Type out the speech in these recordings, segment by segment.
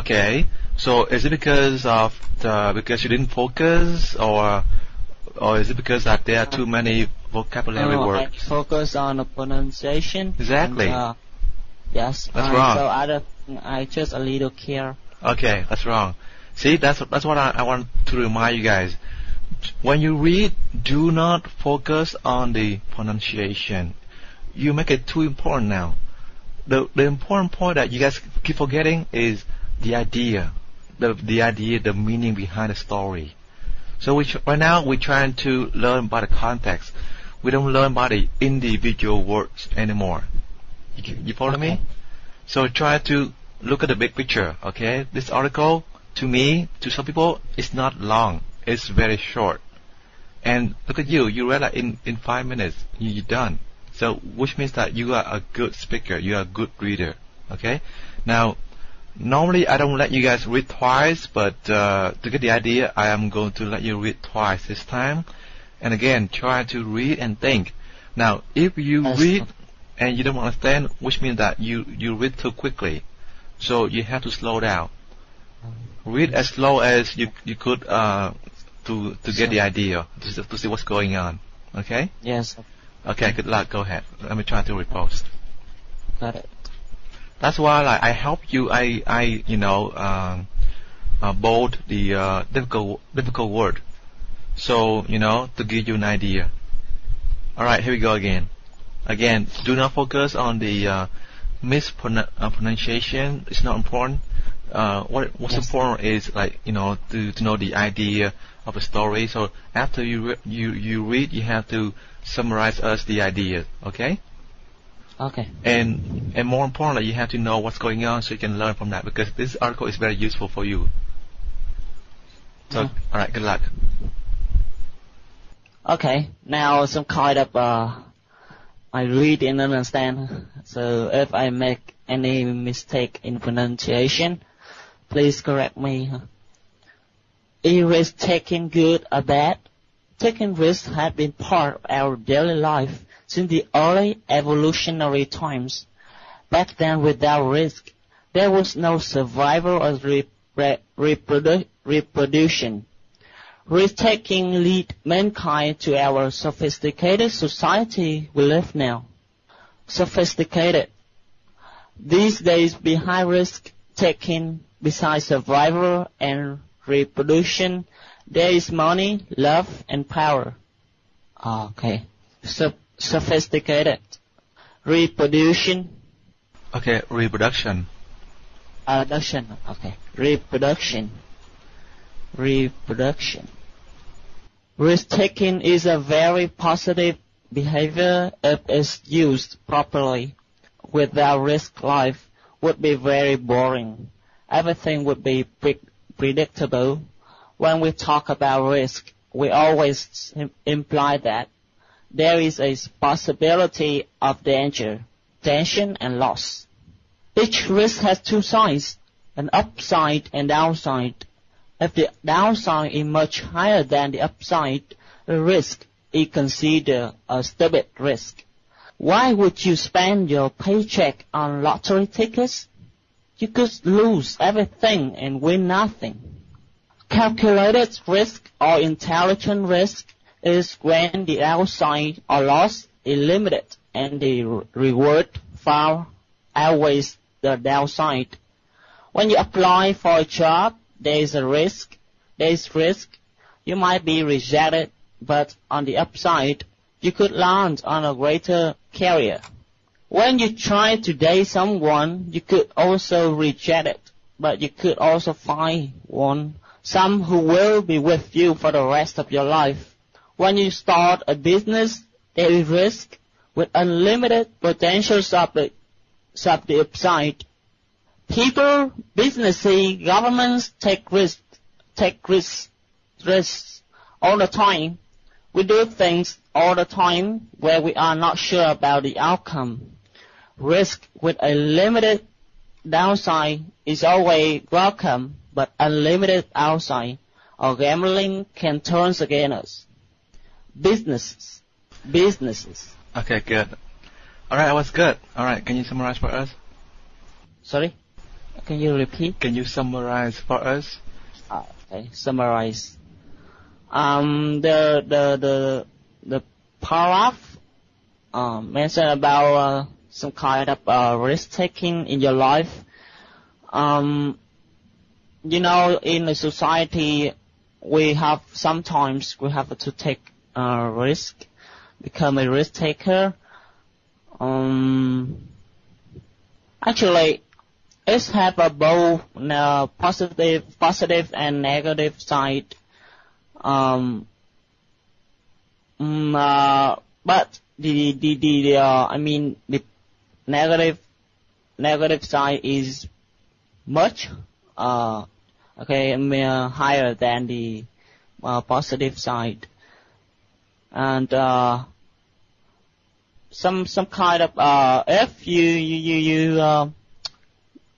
Okay. So is it because you didn't focus, or is it because that there are too many vocabulary words? I focus on the pronunciation. Exactly. And, yes. That's wrong. So I just a little care. Okay, that's wrong. See, that's what I want to remind you guys. When you read, do not focus on the pronunciation. You make it too important now. The important point that you guys keep forgetting is the idea, the meaning behind the story. So right now we're trying to learn about the context. We don't learn about the individual words anymore. You follow me? So try to look at the big picture. Okay, this article to me, to some people, it's not long. It's very short. And look at you. You read that in 5 minutes. You're done. So, which means that you are a good speaker. You are a good reader. Okay? Now, normally I don't let you guys read twice, but to get the idea, I am going to let you read twice this time. And again, try to read and think. Now, if you read and you don't understand, which means that you read too quickly. So you have to slow down. Read as slow as you could to get the idea, to see what's going on. Okay? Yes. Okay, good luck. Go ahead. Let me try to repost. Got it. That's why I help you. I bold the difficult word. So, to give you an idea. Alright, here we go again. Again, do not focus on the mispronunciation. It's not important. What's important is to know the idea of a story. So after you read, you have to summarize us the idea. Okay? Okay. And more importantly, you have to know what's going on so you can learn from that, because this article is very useful for you. So, all right, good luck. Okay, now some kind of I read and understand. So if I make any mistake in pronunciation, please correct me. Is taking good or bad? Taking risks has been part of our daily life since the early evolutionary times. Back then, without risk, there was no survival or reproduction. Risk-taking lead mankind to our sophisticated society we live now. Sophisticated. These days, behind risk-taking, besides survival and reproduction, there is money, love, and power. Okay. Sophisticated. Reproduction. Okay, reproduction. Reproduction. Okay. Reproduction. Risk-taking is a very positive behavior if it's used properly. Without risk, life would be very boring. Everything would be predictable. When we talk about risk, we always imply that there is a possibility of danger, tension, and loss. Each risk has two sides, an upside and downside. If the downside is much higher than the upside, the risk is considered a stupid risk. Why would you spend your paycheck on lottery tickets? You could lose everything and win nothing. Calculated risk or intelligent risk is when the downside or loss is limited and the reward far outweighs the downside. When you apply for a job, there is risk. You might be rejected, but on the upside, you could land on a greater career. When you try to date someone, you could also reject it, but you could also find some who will be with you for the rest of your life. When you start a business, there is risk with unlimited potentials of the upside. People, businesses, governments take risks all the time. We do things all the time where we are not sure about the outcome. Risk with a limited downside is always welcome, but unlimited upside or gambling can turn against us. Businesses. Okay, good. All right, that was good. All right, can you summarize for us? Sorry? Can you repeat? Can you summarize for us? Okay, summarize. The paragraph mentioned about some kind of risk taking in your life. In the society, sometimes we have to take risk, become a risk taker. Actually, it's have a both positive and negative side. But the negative side is much higher than the positive side, and some kind of if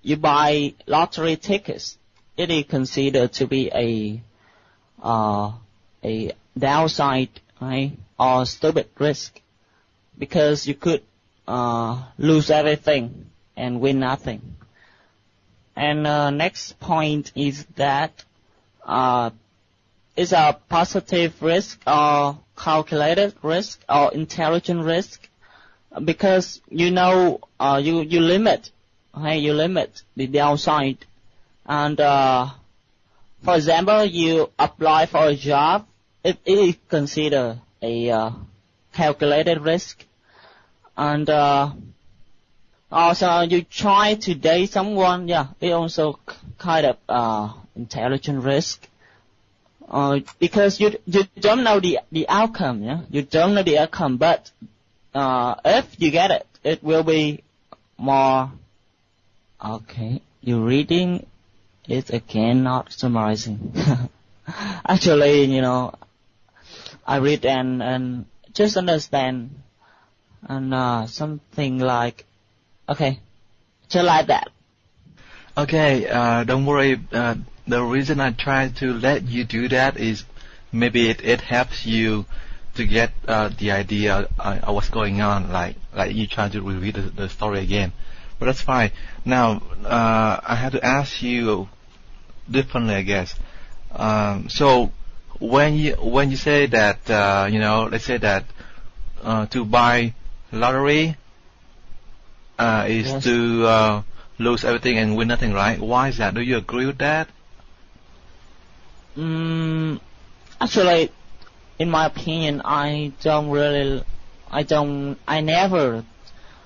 you buy lottery tickets, it is considered to be a downside, right, or stupid risk, because you could lose everything and win nothing. And next point is that it's a positive risk or calculated risk or intelligent risk, because you limit, okay, you limit the downside. And for example, you apply for a job, it is considered a calculated risk. And also you try to date someone, it also kind of intelligent risk. Because you don't know the outcome, you don't know the outcome, but if you get it, it will be more. Okay, you're reading it again, not summarizing. Actually, I read and just understand, and something like, okay, just like that. Okay, don't worry. The reason I try to let you do that is maybe it helps you to get the idea of what's going on, like you try to reread the story again. But that's fine. Now, I have to ask you differently, I guess. So when you say that, let's say that to buy lottery is Yes. to lose everything and win nothing, right? Why is that? Do you agree with that? Actually, in my opinion, I never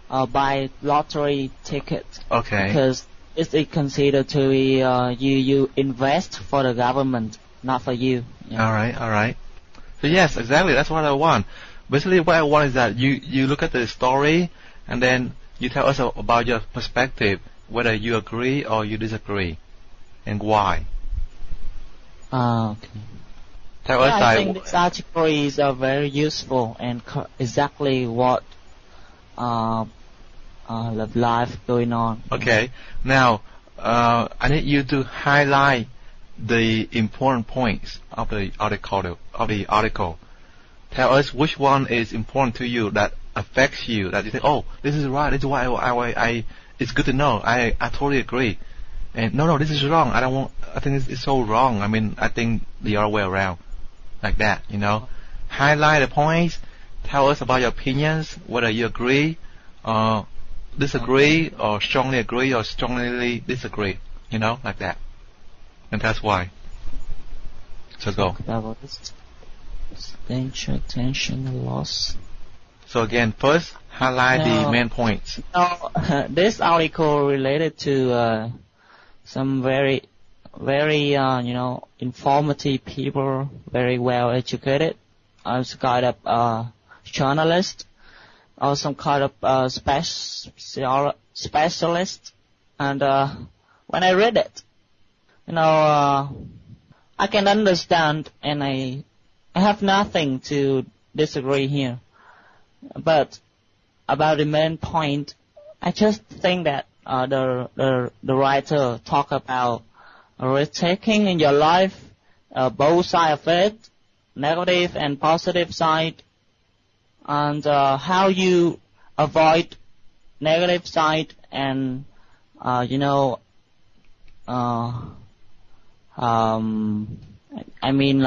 buy lottery ticket. Okay. Because it's considered to be you invest for the government, not for you. All right. So yes, exactly. That's what I want. Basically, what I want is that you look at the story and then you tell us about your perspective, whether you agree or you disagree, and why. Okay. Tell us. I think this article is very useful and exactly what the life going on. Okay. Now, I need you to highlight the important points of the article. Tell us which one is important to you, that affects you, that you think, oh, this is right, this is why I it's good to know. I totally agree. And no, this is wrong. I think it's so wrong. I think the other way around, like that. Highlight the points. Tell us about your opinions, whether you agree, disagree, or strongly agree, or strongly disagree. Like that. And that's why. So go. About this danger, attention, loss. So again, first highlight the main points. This article related to some very, very informative people, very well educated. I was kind of journalist, or some kind of specialist. And when I read it, I can understand, and I have nothing to disagree here. But about the main point, I just think that the writer talk about risk taking in your life, both sides of it, negative and positive side, and how you avoid negative side, and I mean,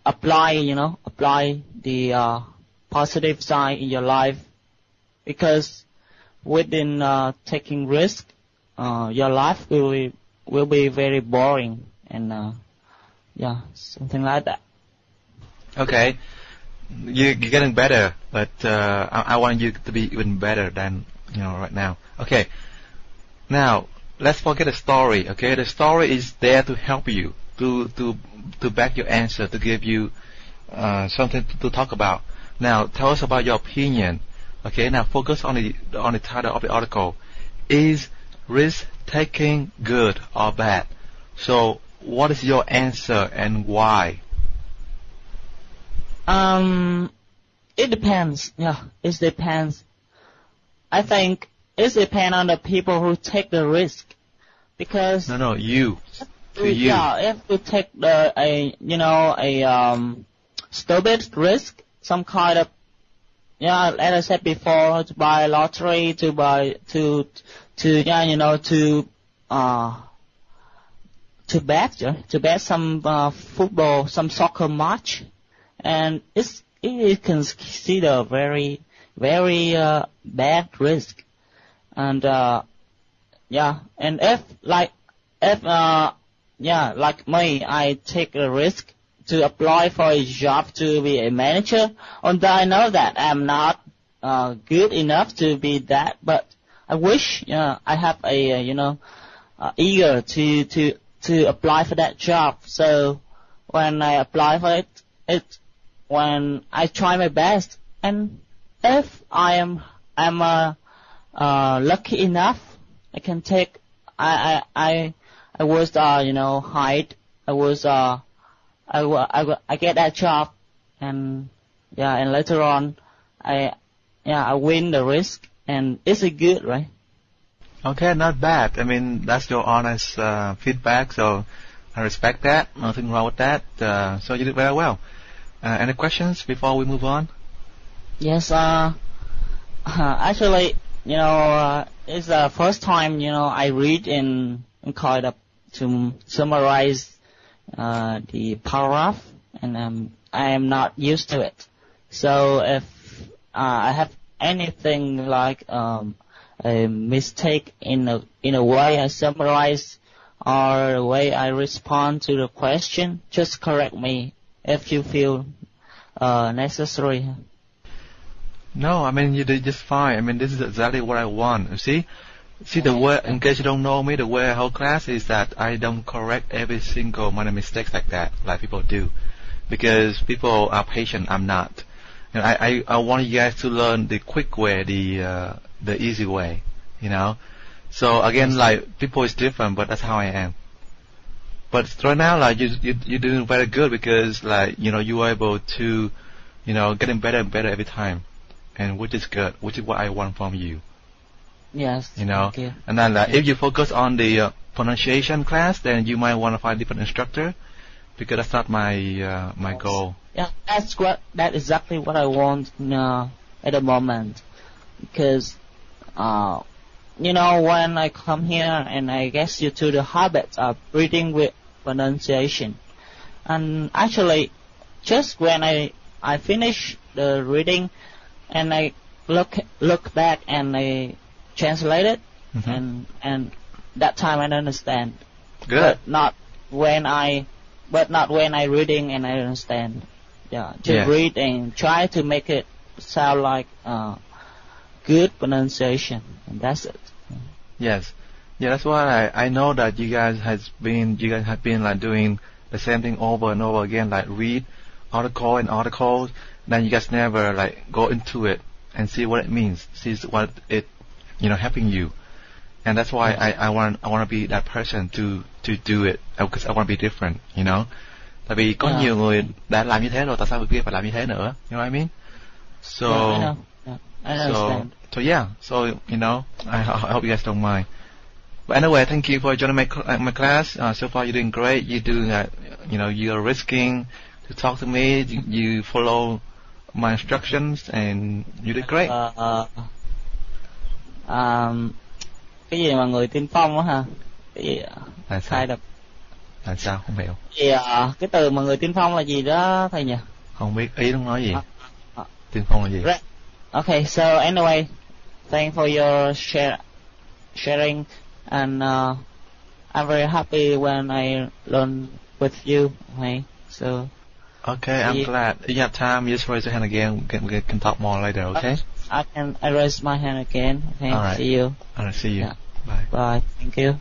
apply the positive side in your life, because within taking risk, your life will be very boring, and something like that. Okay, you're getting better, but I want you to be even better than right now. Okay, now let's forget the story. Okay, the story is there to help you, to back your answer, to give you something to talk about. Now tell us about your opinion. Okay, now focus on the title of the article. Is risk taking good or bad? So what is your answer and why? It depends. Yeah, it depends. I think it depends on the people who take the risk, because you. Yeah, if you take a stupid risk, some kind of, as I said before, to buy a lottery, to bet some football, some soccer match, and it is considered very bad risk, and and if like me, I take a risk to apply for a job to be a manager, although I know that I'm not good enough to be that, but I wish I have a eager to apply for that job. So when I apply for it when I try my best, and if I'm lucky enough, I can take. I was hired. I get that job, and later on, I win the risk, and it's a good, right? Okay, not bad. I mean, that's your honest feedback, so I respect that. Nothing wrong with that. So you did very well. Any questions before we move on? Yes. Actually, it's the first time I read in kind of to summarize the paragraph, and I am not used to it. So if I have anything like a mistake in a way I summarize or the way I respond to the question, just correct me if you feel necessary. No, I mean you did just fine. I mean this is exactly what I want. See the way, in case you don't know me, the way I hold class is that I don't correct every single minor mistakes like people do, because people are patient. I'm not. And I want you guys to learn the quick way, the easy way. So again, like people is different, but that's how I am. But right now, like you're doing very good, because you are able to getting better and better every time, and which is good, which is what I want from you. Yes. Thank you. And then if you focus on the pronunciation class, then you might want to find a different instructor, because that's not my my goal. Yeah, that's exactly what I want at the moment, because when I come here and I get you to the habit of reading with pronunciation, and actually just when I finish the reading and I look back and I translate it, and that time I understand. Good. But not when I reading and I understand. Read and try to make it sound like good pronunciation, and that's it. Yes. Yeah, that's why I know that you guys have been like doing the same thing over and over again, like read articles, then you guys never like go into it and see what it means, see what it helping you. And that's why I want to be that person to do it, because I want to be different, Tại vì có nhiều người đã làm như thế rồi, tại sao người kia phải làm như thế nữa? You know what I mean? So I know. I understand. So I hope you guys don't mind. But anyway, thank you for joining my class. So far you're doing great. You do you're risking to talk to me. You follow my instructions, and you did great. cái gì mà người tiên phong á ha, cái gì Là sao? khai đập Là sao? Không hiểu. gì cái từ mà người tiên phong là gì đó thầy nhỉ? Không biết ý nó nói gì. À. Tiên phong là gì? Right. Okay, so anyway, thanks for your sharing, and I'm very happy when I learn with you. Okay, so. Okay, I'm glad. If you have time, just raise your hand again. We can talk more later. Okay. I raise my hand again. Okay. All right. See you. All right. See you. Yeah. Bye. Bye. Thank you.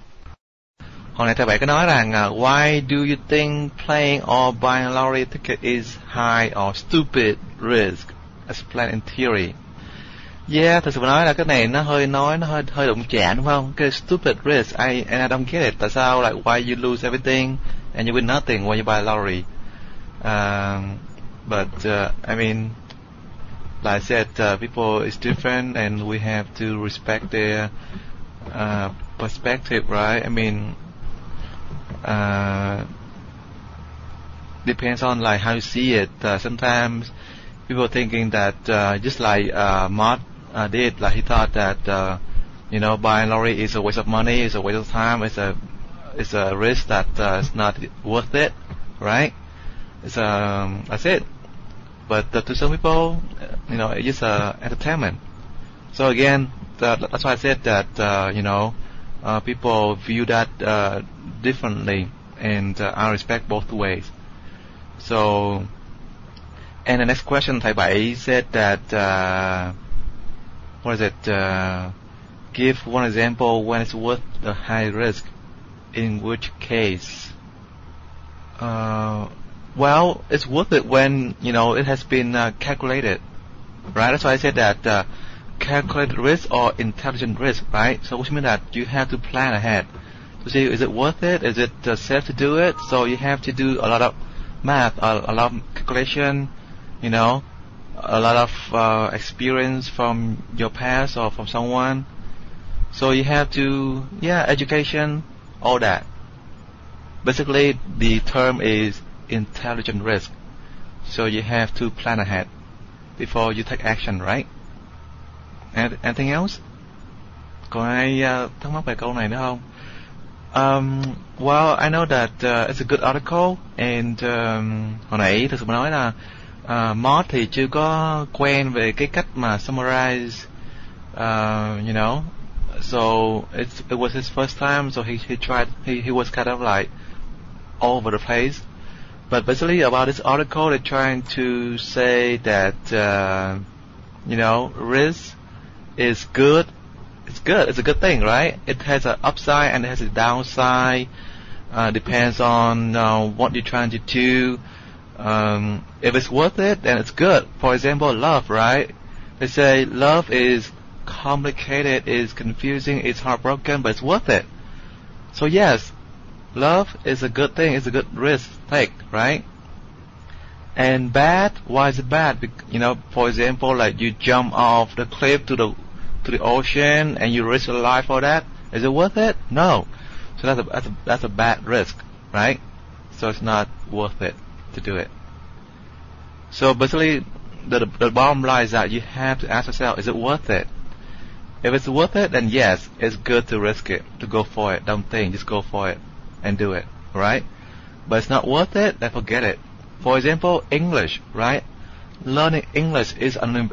Hồi nãy thầy bảy có nói rằng why do you think playing or buying a lottery ticket is high or stupid risk? Explain in theory. Yeah, thật sự mà nói là cái này nó hơi đụng chạm đúng không? Cái stupid risk, and I don't get it. Tại sao like why you lose everything and you win nothing when you buy a lottery? But I mean, like I said, people is different, and we have to respect their perspective, right? I mean, depends on like how you see it. Sometimes people thinking that just like Mott did, like he thought that buying lottery is a waste of money, it's a waste of time, it's a risk that it's not worth it, right? That's it. But to some people, it's just entertainment. So again, that's why I said that people view that differently, and I respect both ways. So, and the next question, Thầy Bảy said that give one example when it's worth the high risk. In which case, well, it's worth it when it has been calculated, right? That's why I said that calculated risk or intelligent risk, right? So which means that you have to plan ahead to see, is it worth it? Is it safe to do it? So you have to do a lot of math, a lot of calculation, a lot of experience from your past or from someone. So you have to, education, all that. Basically, the term is intelligent risk. So you have to plan ahead before you take action, right? Anything else? Còn ai thắc mắc về câu này nữa không? Well, I know that it's a good article, and hồi nãy thực sự mà nói là Mott thì chưa có quen về cái cách mà summarize, so it was his first time, so he tried, he was kind of like all over the place. But basically about this article, they're trying to say that risk is good. It's good. It's a good thing, right? It has an upside and it has a downside. Depends on what you're trying to do. If it's worth it, then it's good. For example, love, right? They say love is complicated, is confusing, it's heartbroken, but it's worth it. So yes, love is a good thing. It's a good risk take, right? And bad, why is it bad? For example, like you jump off the cliff to the ocean and you risk your life for that. Is it worth it? No. So that's a bad risk, right? So it's not worth it to do it. So basically, the bottom line is that you have to ask yourself, is it worth it? If it's worth it, then yes, it's good to risk it, to go for it. Don't think, just go for it and do it, right? But it's not worth it, then forget it. For example, English, right? Learning English is an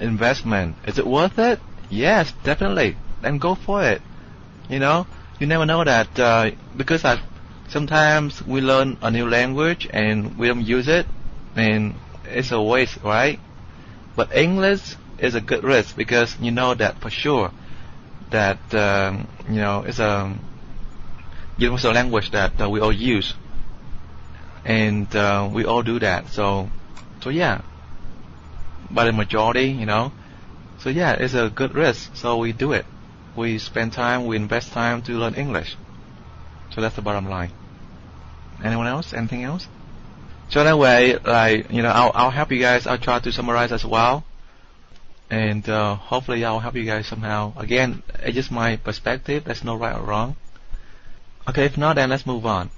investment. Is it worth it? Yes, definitely. Then go for it. You never know that because sometimes we learn a new language and we don't use it, and it's a waste, right? But English is a good risk because you know that for sure that it's a universal language that we all use, and we all do that. So yeah, by the majority, So yeah, it's a good risk. So we do it. We spend time, we invest time to learn English. So that's the bottom line. Anyone else? Anything else? So anyway, I'll help you guys. I'll try to summarize as well. And hopefully I'll help you guys somehow. Again, it's just my perspective. There's no right or wrong. Okay, if not, then let's move on.